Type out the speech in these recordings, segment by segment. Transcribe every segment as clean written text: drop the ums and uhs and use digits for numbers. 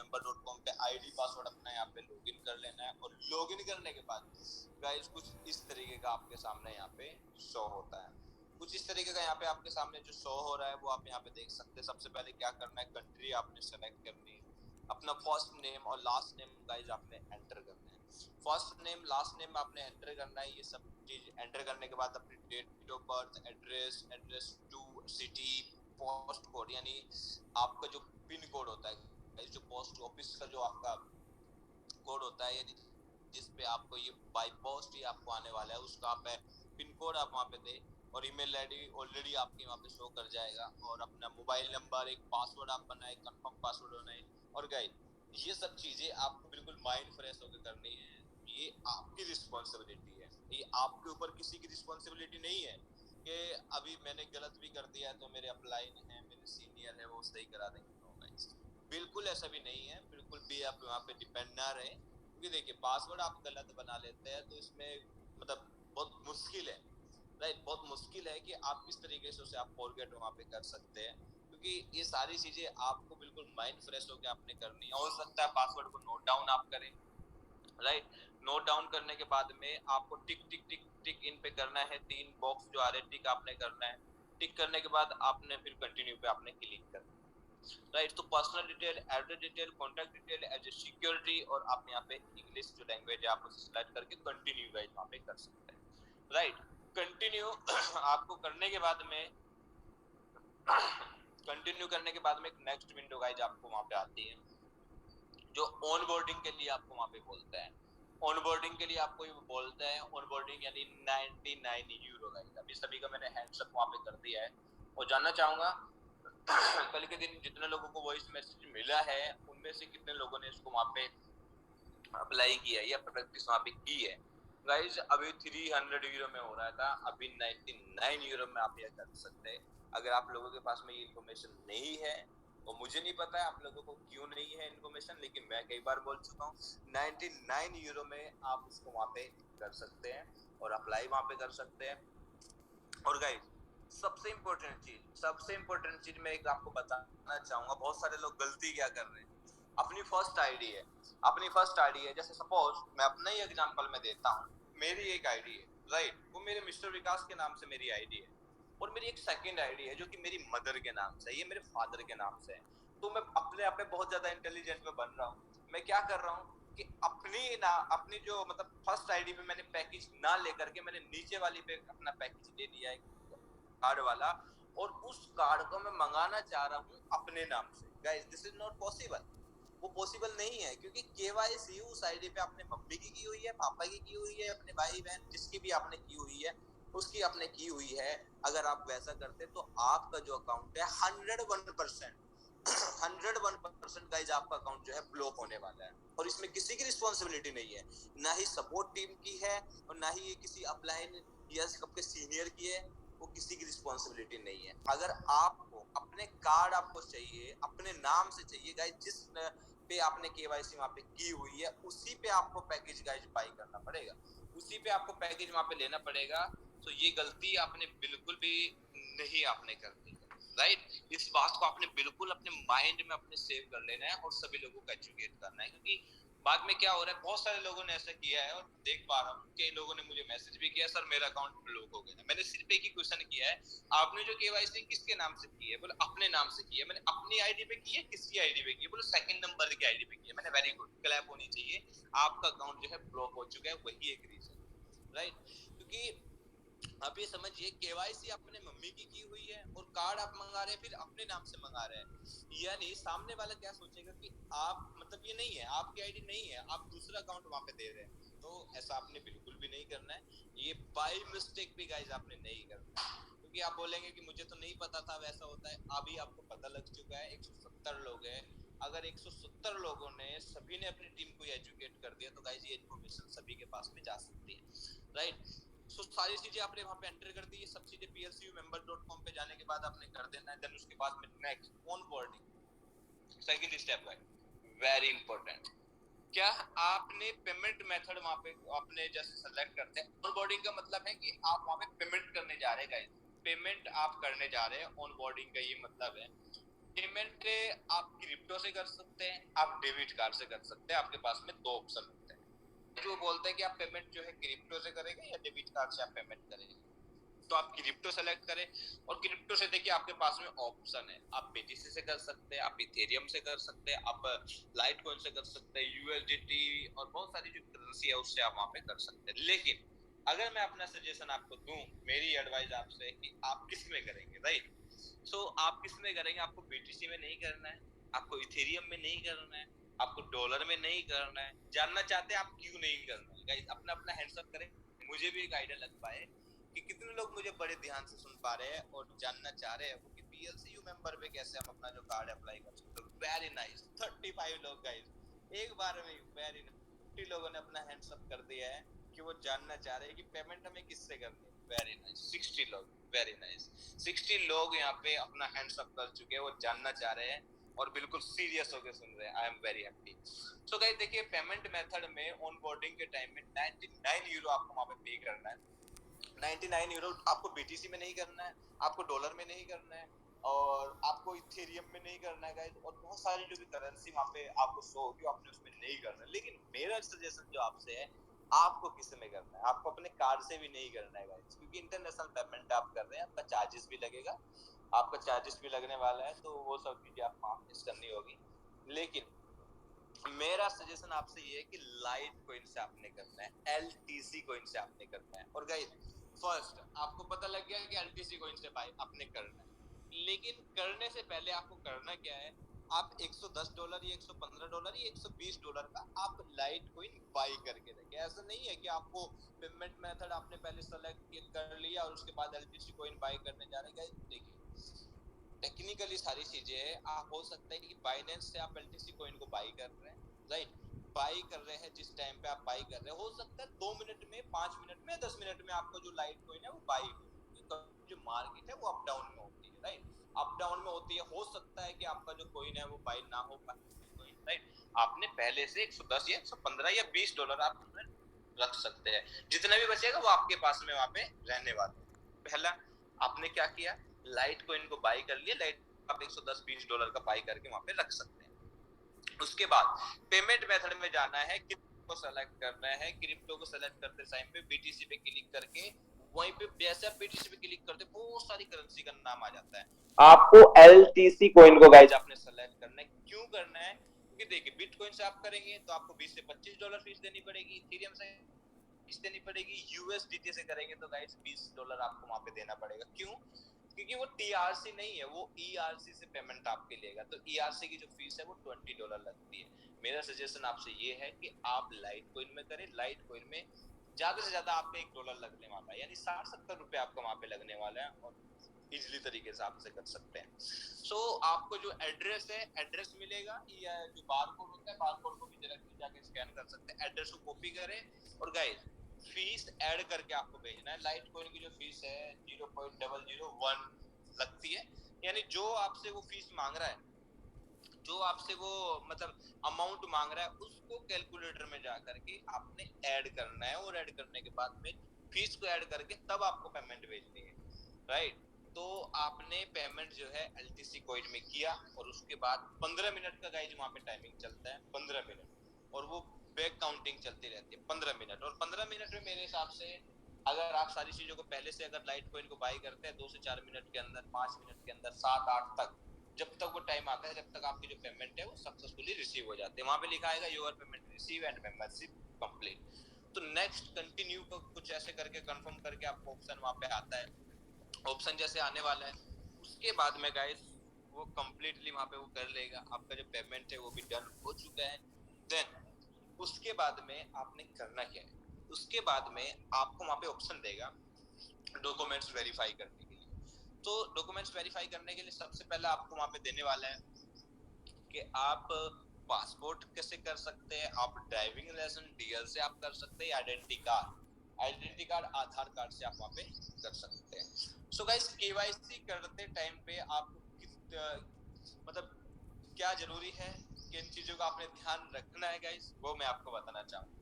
psuvmember.com पे ID password अपना यहाँ पे लॉगिन कर लेना है, और लॉगिन करने के बाद गाइस कुछ इस तरीके का आपके सामने यहाँ पे शो होता है। कुछ इस तरीके का यहाँ पे आपके सामने जो शो हो रहा है वो आप यहाँ पे देख सकते हैं। सबसे पहले क्या करना है, कंट्री आपने सेलेक्ट करनी है, अपना फर्स्ट नेम और लास्ट नेम गाइस आपने एंटर करना है। फर्स्ट नेम लास्ट नेम आपने एंटर करना है। ये सब चीज एंटर करने के बाद अपनी date of birth, address, address to city, post code यानी आपका जो पिन कोड होता है, जो पोस्ट ऑफिस का जो आपका कोड होता है, यानी जिस पे आपको ये बाय पोस्ट ही आपको आने वाला है, उसका आप पिन कोड आप वहाँ पे दे, और ईमेल आईडी ऑलरेडी आपके वहाँ पे शो कर जाएगा, और अपना मोबाइल नंबर, एक पासवर्ड आप बनाए, कंफर्म पासवर्ड बनाए। और गाइस ये सब चीजें आपको बिल्कुल माइंड फ्रेश होकर करनी है। ये आपकी रिस्पॉन्सिबिलिटी है, ये आपके ऊपर किसी की रिस्पॉन्सिबिलिटी नहीं है कि अभी मैंने गलत भी कर दिया तो मेरे अपलाइन है, मेरे सीनियर है, वो सही करा देंगे। नो गाइस, बिल्कुल ऐसा भी नहीं है, बिल्कुल भी आप वहाँ पे डिपेंड ना रहे। क्योंकि देखिए पासवर्ड आप गलत बना लेते हैं तो इसमें मतलब बहुत मुश्किल है, राइट, बहुत मुश्किल है कि आप किस तरीके से उसे आप फॉरगेट वहाँ पे कर सकते हैं। क्योंकि ये सारी चीजें आपको बिल्कुल माइंड फ्रेश होकर आपने करनी है। हो सकता है पासवर्ड को नोट डाउन आप करें, राइट, नोट डाउन करने के बाद में आपको टिक टिक टिक टिक इन पे करना है, 3 बॉक्स जो आ रहे टिक आपने करना है। टिक करने के बाद आपने फिर कंटिन्यू पे आपने क्लिक करना है, राइट। तो personal detail, address detail, contact detail, as a security, और आप यहाँ पे इंग्लिश जो लैंग्वेज है आप उसे सिलेक्ट करके कंटिन्यू गाइस वहाँ पे कर सकते हैं, राइट। कंटिन्यू आपको करने के बाद में कंटिन्यू करने के बाद में एक नेक्स्ट विंडो गाइस आपको वहाँ पे आती है, जो ऑन बोर्डिंग के लिए आपको वहाँ पे बोलता है। ऑन बोर्डिंग के लिए आपको ये बोलता है, ऑन बोर्डिंग यानी 99 यूरो गाइस। अभी सभी का मैंने हैंड्स अप वहाँ पे कर दिया है, और जानना चाहूंगा कल के दिन जितने लोगों को वॉइस मैसेज मिला है उनमें से कितने लोगों ने इसको वहाँ पे अप्लाई किया है या प्रैक्टिस वहाँ पे की है। गाइस अभी 300 यूरो में हो रहा था, अभी 99 यूरो में आप ये कर सकते हैं। अगर आप लोगों के पास में ये इन्फॉर्मेशन नहीं है, और मुझे नहीं पता है आप लोगों को क्यों नहीं है इन्फॉर्मेशन, लेकिन मैं कई बार बोल चुका हूँ 99 यूरो में आप इसको वहाँ पे कर सकते हैं और अप्लाई वहाँ पे कर सकते हैं। और गाइस सबसे इम्पोर्टेंट चीज मैं एक आपको बताना चाहूंगा, बहुत सारे लोग गलती क्या कर रहे हैं। अपनी फर्स्ट आईडी है, जैसे सपोज मैं अपना ही एग्जांपल में देता हूँ, मेरी एक आईडी है, राइट, वो मेरे मिस्टर विकास के नाम से मेरी आईडी है, और मेरी एक सेकंड आईडी है जो कि मेरी मदर के नाम से है, ये मेरे फादर के नाम से है। तो मैं अपने आप में बहुत ज्यादा इंटेलिजेंट में बन रहा हूँ। मैं क्या कर रहा हूँ कि अपनी जो मतलब फर्स्ट आईडी पे मैंने पैकेज ना लेकर के मैंने नीचे वाली पे अपना पैकेज ले लिया है, कार्ड वाला, और उस कार्ड को मैं मंगाना चाह रहा हूँ अपने नाम से। Guys this is not possible, वो पॉसिबल नहीं है, क्योंकि केवाईसी उस आईडी पे आपने मम्मी की हुई है, पापा की हुई है, अपने भाई बहन जिसकी भी आपने की हुई है उसकी आपने की हुई है। अगर आप वैसा करते तो आपका जो अकाउंट है 101% गाइज आपका अकाउंट जो है ब्लॉक होने वाला है, और इसमें किसी की रिस्पॉन्सिबिलिटी नहीं है, ना ही सपोर्ट टीम की है और ना ही ये किसी अपलाइन या आपके सीनियर की है, वो किसी की रिस्पॉन्सिबिलिटी नहीं है। अगर आपको अपने कार्ड आपको चाहिए, अपने नाम से चाहिए गाइज, जिस पे आपने केवाईसी वहां पे की हुई है उसी पे आपको पैकेज गाइज बाई करना पड़ेगा, उसी पे आपको पैकेज वहां पे लेना पड़ेगा। तो ये गलती आपने बिल्कुल भी नहीं आपने करनी है, राइट। इस बात को आपने बिल्कुल अपने माइंड में अपने सेव कर लेना है और सभी लोगों को एजुकेट करना है। क्योंकि बाद में क्या हो रहा है, बहुत सारे लोगों ने ऐसा किया है और देख पा रहा हूँ, कई लोगों ने मुझे मैसेज भी किया, सर मेरा अकाउंट ब्लॉक हो गया। मैंने सिर्फ एक ही क्वेश्चन किया है, आपने जो केवाईसी किसके नाम से की है? बोले अपने नाम से की है। मैंने अपनी आईडी पे की है, किसकी आईडी पे की है? बोले सेकंड नंबर की आईडी पे की है। मैंने वेरी गुड, क्लैप होनी चाहिए, आपका अकाउंट जो है ब्लॉक हो चुका है, वही एक रीजन, राइट। क्योंकि आप ये समझिए केवाईसी अपने मम्मी की हुई है और कार्ड आप मंगा रहे हैं फिर अपने नाम से मंगा रहे हैं, यानी सामने वाला क्या सोचेगा कि आप मतलब ये नहीं है, आपकी आईडी नहीं है, आप दूसरा अकाउंट वहां पे दे रहे हैं। तो ऐसा आपने बिल्कुल भी नहीं करना है, ये बाय मिस्टेक भी गाइस आपने नहीं करना है। क्योंकि आप बोलेंगे कि मुझे तो नहीं पता था वैसा होता है, अभी आपको पता लग चुका है। 170 लोग हैं, अगर 170 लोगों ने सभी ने अपनी टीम को एजुकेट कर दिया तो गाइस ये इन्फॉर्मेशन सभी के पास में जा सकती है, राइट। सो सारी चीजें आपने वहां पे एंटर कर दी, सब चीजें psumember.com पे जाने के बाद आपने कर देना है। देन उसके बाद में next on boarding, second step है वेरी इंपॉर्टेंट। क्या आपने पेमेंट मेथड वहां पे आपने जैसे सेलेक्ट करते हैं, ऑन बोर्डिंग का मतलब है कि आप वहां पे पेमेंट करने जा रहे हैं गाइस, पेमेंट आप करने जा रहे हैं, ऑन बोर्डिंग का ये मतलब है। पेमेंट आप क्रिप्टो से कर सकते हैं, आप डेबिट कार्ड से कर सकते हैं। आपके पास में दो ऑप्शन होते हैं। जो बोलते हैं कि आप पेमेंट जो है क्रिप्टो से करेंगे या डेबिट कार्ड से आप पेमेंट करेंगे, तो आप क्रिप्टो सेलेक्ट करें। और क्रिप्टो से देखिए आपके पास में ऑप्शन है, आप बीटीसी से कर सकते हैं, आप इथेरियम से कर सकते हैं, आप लाइट कॉइन से कर सकते हैं, यूएसडीटी और बहुत सारी जो करेंसी है उससे आप वहां पे कर सकते हैं। लेकिन अगर मैं अपना सजेशन आपको दूं, मेरी एडवाइस आपसे कि आप किस में करेंगे, राइट? सो आप किस में करेंगे? आपको बीटीसी में नहीं करना है, आपको इथेरियम में नहीं करना है, आपको डॉलर में नहीं करना है। जानना चाहते हैं आप क्यों नहीं करना है? गाइस अपना अपना हैंड्स अप करें, मुझे भी एक आइडिया लग पाए कि कितने लोग मुझे बड़े ध्यान से सुन पा रहे हैं और जानना चाह रहे हैं वो कि पीएलसीयू मेंबर पे कैसे हम अपना जो कार्ड अप्लाई कर सकते हैं। वेरी नाइस, 35 लोग गाइस एक बार में, वेरी 50 लोगों ने अपना हैंड्स अप कर दिया है कि वो जानना चाह रहे हैं कि पेमेंट हमें किससे करनी है। वेरी नाइस, 60 लोग, वेरी नाइस, 60 लोग यहाँ पे अपना हैंड्स अप कर चुके हैं, वो जानना चाह रहे हैं और बिल्कुल सीरियस होकर सुन रहे हैं। I am very happy. So guys देखिए, पेमेंट मेथड में ऑन बोर्डिंग के टाइम में 99 यूरो आपको वहां पे पे करना है। 99 यूरो आपको बीटीसी में नहीं करना है, आपको डॉलर में नहीं करना है, और आपको इथेरियम में नहीं करना है गाइस। और बहुत सारी जो भी करेंसी वहां पे आपको शो होगी आपने उसमें नहीं करना है। लेकिन मेरा सजेशन जो आपसे है, आपको किस में करना है? आपको अपने कार्ड से भी नहीं करना है गाइस, क्योंकि इंटरनेशनल पेमेंट आप कर रहे हैं, आपका चार्जेस भी लगेगा, आपका चार्जेस भी लगने वाला है, तो वो सब चीजें आपको फेस करनी होगी। लेकिन मेरा सजेशन आपसे ये है कि लाइट कॉइन से आपने करना है, एलटीसी कॉइन से आपने करना है। और गाइस फर्स्ट आपको पता लग गया कि एलटीसी कॉइन से बाय आपने करना है, लेकिन करने से पहले आपको करना क्या है? आप $110 या $115 या $120 का आप लाइट कॉइन बाय करके रखें। ऐसा नहीं है कि आपको पेमेंट मेथड आपने पहले सेलेक्ट कर लिया और उसके बाद एलटीसी कॉइन बाय करने जा रहे हैं। देखिए टेक्निकली सारी चीजें है, आप हो सकता है कि बाइनेंस से आप एलटीसी कॉइन को बाई कर रहे हैं, राइट? बाई कर रहे हैं, जिस टाइम पे आप बाई कर रहे हैं हो सकता है 2 मिनट में, 5 मिनट में, 10 मिनट में आपको जो लाइट कॉइन है वो बाई हो। जो मार्केट है वो अप डाउन में होती है, राइट? अप डाउन में होती है, हो सकता है कि आपका जो कॉइन है वो बाई ना हो पाए, राइट? आपने पहले से 110 या 115 या $20 आप रख सकते हैं, जितना भी बचेगा वो आपके पास में वहां पे रहने वाला है। पहला आपने क्या किया? लाइट कॉइन को बाई कर लिया, लाइट आप 110-20 डॉलर का बाई करके वहां पे रख सकते हैं। उसके बाद पेमेंट मेथड में जाना है, क्रिप्टो को सेलेक्ट करना है। क्रिप्टो को सेलेक्ट करते टाइम पे बीटीसी पे क्लिक करके वहीं पे जैसे आप बीटीसी पे क्लिक करते बहुत सारी करेंसी का नाम आ जाता है। आपको एलटीसी कॉइन को गाइस आपने सेलेक्ट करना है। क्यों करना है? क्योंकि देखिए बिटकॉइन से आप करेंगे तो आपको 20 से $25 फीस देनी पड़ेगी, इथेरियम से फीस देनी पड़ेगी, यूएसडीटी से करेंगे तो गाइस $20 आपको वहां पे देना पड़ेगा। क्यों? क्योंकि वो टीआरसी नहीं है, वो ईआरसी से पेमेंट आपके लेगा, तो ईआरसी की जो फीस है वो $20 लगती है। मेरा सजेशन आपसे ये है कि आप लाइट कॉइन में करें। लाइट कॉइन में ज्यादा से ज्यादा आपको $1 लगने वाला है, यानी 60-70 रुपए आपको वहां पे लगने वाला है, और इजिली तरीके से आप इसे कर सकते हैं। सो आपको जो एड्रेस है, एड्रेस मिलेगा, या जो बारकोड होता है बारकोड को भी डायरेक्टली जाके स्कैन कर सकते हैं। एड्रेस को कॉपी करें और गाइस फीस ऐड करके आपको भेजना है। लाइट कॉइन की जो फीस है 0.001 लगती है, यानी जो आपसे वो फीस मांग रहा है, जो आपसे वो मतलब अमाउंट मांग रहा है, उसको कैलकुलेटर में जा करके आपने ऐड करना है, और ऐड करने के बाद में फीस को ऐड करके तब आपको पेमेंट भेजनी है, राइट? तो आपने पेमेंट जो है एलटीसी कॉइन में किया, और उसके बाद 15 मिनट का गाइज वहां पे टाइमिंग चलता है, 15 मिनट, और वो बैक काउंटिंग चलती रहती है 15 मिनट। और 15 मिनट में मेरे हिसाब से अगर आप सारी चीजों को पहले से अगर लाइट कॉइन को बाई करते हैं 2 से 4 मिनट के अंदर, 5 मिनट के अंदर, 7-8 तक, जब तक वो टाइम आता है, जब तक आपकी जो पेमेंट है वो सक्सेसफुली रिसीव हो जाती है। वहां पे लिखा आएगा your payment receive and membership complete. तो नेक्स्ट कंटिन्यू को कुछ ऐसे करके कंफर्म करके आपको ऑप्शन वहां पे आता है। ऑप्शन जैसे आने वाला है, उसके बाद में गाइस वो कंप्लीटली वहां पे वो कर लेगा, आपका जो पेमेंट है वो भी डन हो चुका है। देन उसके बाद में आपने करना क्या है? उसके बाद में आपको वहां पे ऑप्शन देगा डॉक्यूमेंट्स वेरीफाई करने के लिए। तो डॉक्यूमेंट्स वेरीफाई करने के लिए सबसे पहले आपको वहां पे देने वाला है कि आप पासपोर्ट कैसे कर सकते हैं, आप ड्राइविंग लाइसेंस डीएल से आप कर सकते हैं, आइडेंटिटी कार्ड आधार कार्ड से आप वहां पे कर सकते हैं। सो गाइस केवाईसी करते टाइम पे आपको मतलब क्या जरूरी है, किन चीजों का आपने ध्यान रखना है गाइस, वो मैं आपको बताना चाहूंगा।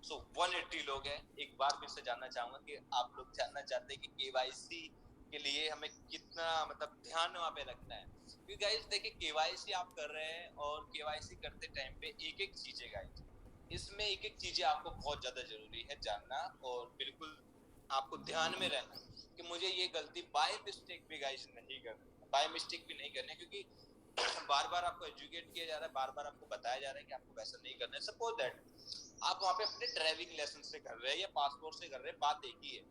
सो 180 लोग हैं, एक बार फिर से जानना चाहूंगा कि आप लोग जानना चाहते हैं कि केवाईसी के लिए हमें कितना मतलब ध्यान वहां पे रखना है। क्योंकि गाइस देखिए केवाईसी आप कर रहे हैं और केवाईसी करते टाइम पे एक एक चीजें गाइस, इसमें एक एक चीजें आपको बहुत ज्यादा जरूरी है जानना, और बिल्कुल आपको ध्यान में रहना कि मुझे ये गलती बाय मिस्टेक भी गाइस नहीं करनी, बाय मिस्टेक भी नहीं करनी, क्योंकि बार बार आपको एजुकेट किया जा रहा है, बार बार आपको बताया जा रहा है कि आपको वैसा नहीं करना है। सपोज दैट आप वहाँ पे अपने ड्राइविंग लाइसेंस से कर रहे हैं या पासपोर्ट से कर रहे हैं, बात एक ही है।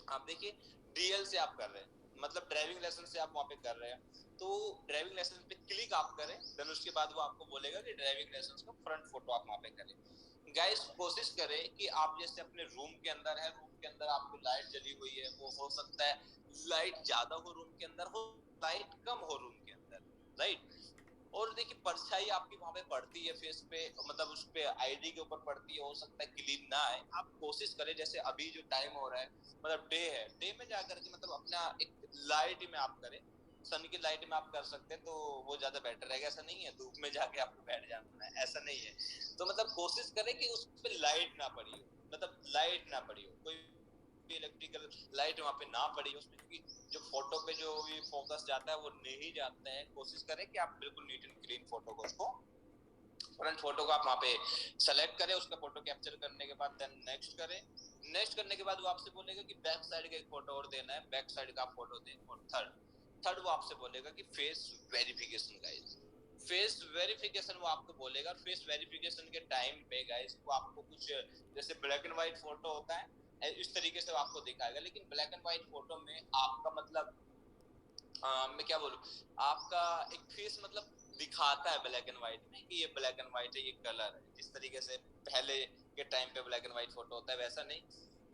आप देखिए डीएल से आप कर रहे हैं, मतलब ड्राइविंग लाइसेंस से आप वहाँ पे कर रहे हैं, तो ड्राइविंग लाइसेंस पे क्लिक आप करें, देन उसके बाद वो आपको बोलेगा कि ड्राइविंग लाइसेंस का फ्रंट फोटो आप वहाँ पे करें। गाइस कोशिश करें कि आप जैसे अपने रूम के अंदर है, रूम के अंदर आपको लाइट जली हुई है, वो हो सकता है लाइट ज्यादा हो रूम के अंदर, हो लाइट कम हो रूम के अंदर, राइट। और देखिए परछाई आपकी वहां पे पड़ती है फेस पे, मतलब उस पे आईडी के ऊपर पड़ती है, हो सकता है क्लीन ना आए। आप कोशिश करें, जैसे अभी जो टाइम हो रहा है, मतलब डे है, डे में जाकर के मतलब अपना एक लाइट में आप करें, सन की लाइट में आप कर सकते हैं तो वो ज्यादा बेटर रहेगा। ऐसा नहीं है धूप में जाके आपको बैठ जाना है, ऐसा नहीं है। तो मतलब कोशिश करें कि उस पे लाइट ना पड़ी हो, मतलब लाइट ना पड़ी हो, कोई इलेक्ट्रिकल लाइट वहां पे ना पड़ी हो उसमें, क्योंकि जो फोटो पे जो भी फोकस जाता है वो नहीं जाता है। कोशिश करें कि आप बिल्कुल नीट एंड क्लीन फोटो को, उसको फ्रंट फोटो को आप वहाँ पे सेलेक्ट करें, उसका फोटो कैप्चर करने के बाद देन नेक्स्ट करें। नेक्स्ट करने के बाद वो आपसे बोलेगा कि बैक साइड का एक फोटो और देना है, बैक साइड का आप फोटो दें। और थर्ड थर्ड वो आपसे बोलेगा कि face verification guys, face verification वो आपको बोलेगा। फेस वेरिफिकेशन के टाइम पे गाइस वो आपको कुछ जैसे ब्लैक एंड व्हाइट फोटो होता है इस तरीके से आपको दिखाएगा, लेकिन ब्लैक एंड व्हाइट फोटो में आपका मतलब मैं क्या बोलूं, आपका एक फेस मतलब दिखाता है ब्लैक एंड व्हाइट में कि ये ब्लैक एंड व्हाइट है, ये कलर है। जिस तरीके से पहले के टाइम पे ब्लैक एंड व्हाइट फोटो होता है वैसा नहीं,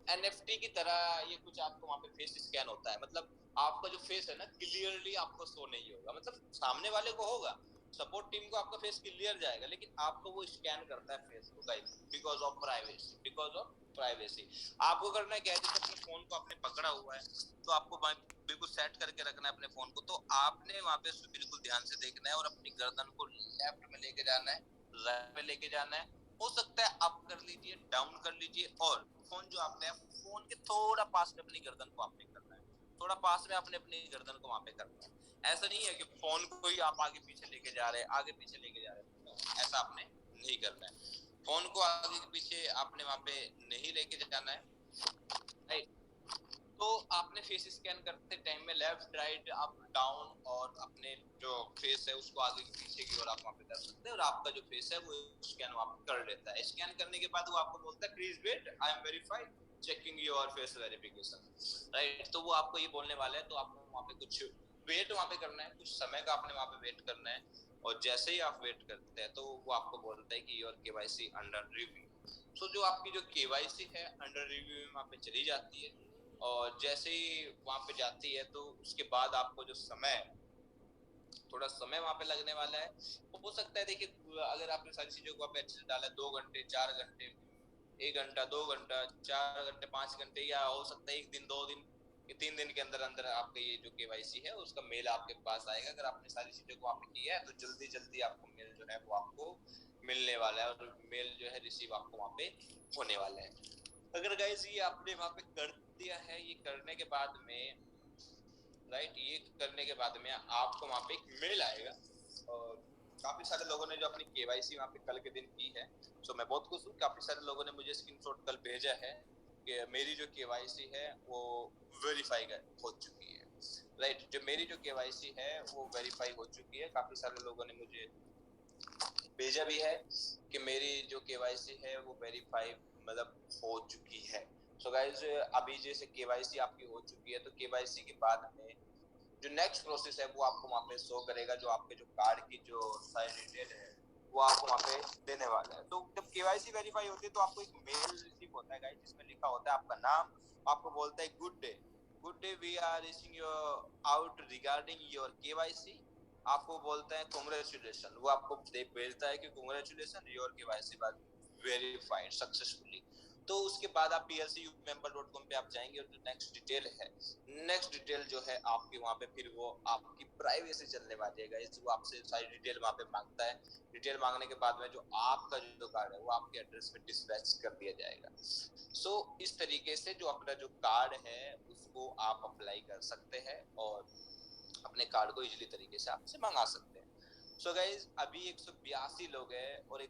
एनएफटी की तरह ये कुछ आपको वहां पे फेस स्कैन होता है। मतलब आपका जो फेस है ना क्लियरली आपको शो नहीं होगा, मतलब सामने वाले को होगा, सपोर्ट टीम को आपका फेस क्लियर जाएगा, लेकिन आपको वो स्कैन करता है फेस को guys, because of privacy, because of privacy. आपको करना है क्या है, जैसे अपने फोन को आपने पकड़ा हुआ है तो आपको बिल्कुल सेट करके रखना है अपने फोन को, तो आपने वहां पे बिल्कुल ध्यान से देखना है और अपनी गर्दन को लेफ्ट में लेके जाना है, राइट में लेके जाना है। हो सकता है अप कर लीजिए, डाउन कर लीजिए, और फोन जो आपने है फोन के थोड़ा पास में अपनी गर्दन को आपने करना है, थोड़ा पास में आपने अपनी गर्दन को वहां पे करना है। ऐसा नहीं है कि फोन को ही आप आगे पीछे लेके जा रहे हैं, आगे पीछे लेके जा रहे हैं, ऐसा आपने नहीं करना है। फोन को आगे पीछे आपने वहां पे नहीं लेके जाना है, राइट। तो आपने फेस स्कैन करते टाइम में लेफ्ट राइट अप डाउन और अपने जो फेस है उसको आगे की पीछे की ओर आप वहां पे कर सकते हैं, और आपका जो फेस है वो स्कैन वहां पे कर लेता है। स्कैन करने के बाद वो आपको बोलता है please wait, I am verified checking your face verification, right. तो वो आपको ये बोलने वाला है, तो आपको वहां पे कुछ वेट वहां पे करना है, कुछ समय का आपने वहां पे वेट करना है। और जैसे ही आप वेट करते हैं तो वो आपको बोलता है कि योर केवाईसी अंडर रिव्यू। सो जो आपकी जो केवाईसी है अंडर रिव्यू में वहां पे चली जाती है, और जैसे ही वहां पे जाती है तो उसके बाद आपको जो समय, थोड़ा समय वहां पे लगने वाला है। हो सकता है देखिए अगर आपने सारी चीजों को आप अच्छे से डाला 2 घंटे 4 घंटे, 1 घंटा 2 घंटा 4 घंटे 5 घंटे, या हो सकता है 1 दिन 2 दिन 3 दिन के अंदर अंदर आपका ये जो केवाईसी है उसका मेल आपके पास आएगा। अगर आपने सारी चीजों को आपने किया है तो जल्दी जल्दी आपको मेल जो है वो आपको मिलने वाला है, और मेल जो है रिसीव आपको वहां पे होने वाला है। अगर गाइस ये आपने वहां पे कर दिया है, ये करने के बाद में, राइट, ये करने के बाद में आपको वहां पे एक मेल आएगा। और काफी सारे लोगों ने जो अपनी केवाईसी वहां पे कल के दिन की है, तो मैं बहुत खुश हूँ। काफी सारे लोगों ने मुझे स्क्रीनशॉट कल भेजा है कि मेरी जो केवाईसी है वो वेरीफाई हो चुकी है, राइट। जो मेरी जो केवाईसी है वो वेरीफाई हो चुकी है। काफी सारे लोगों ने मुझे भेजा भी है कि मेरी जो केवाईसी है वो वेरीफाई मतलब हो चुकी है। सो गाइस अभी जैसे केवाईसी आपकी हो चुकी है तो केवाईसी के बाद में जो नेक्स्ट प्रोसेस है वो आपको वहां पे शो करेगा, जो आपके जो कार्ड की जो सारी डिटेल है वो आपको वहां पे देने वाला है। तो जब केवाईसी वेरीफाई होती है तो आपको एक मेल रिसीव होता है गाइस, जिसमें लिखा होता है आपका नाम, आपको बोलता है good day we are reaching your out regarding your KYC. आपको बोलता है कांग्रेचुलेशन, वो आपको भेजता है कि congratulation your KYC was verified successfully. तो उसके बाद आप plcumember.com पे आप जाएंगे और जो नेक्स्ट डिटेल है, नेक्स्ट डिटेल जो है आपकी वहां पे फिर वो आपकी प्राइवेसी चलने वाली है, वो आपसे सारी डिटेल वहां पे मांगता है। डिटेल मांगने के बाद में जो आपका जो कार्ड है वो आपके एड्रेस पे डिस्पैच कर दिया जाएगा। सो इस तरीके से जो अपना जो कार्ड है उसको आप अप्लाई कर सकते हैं, और अपने कार्ड को इजीली तरीके से आपसे मंगा सकते हैं। सो गाइज अभी 182 लोग हैं और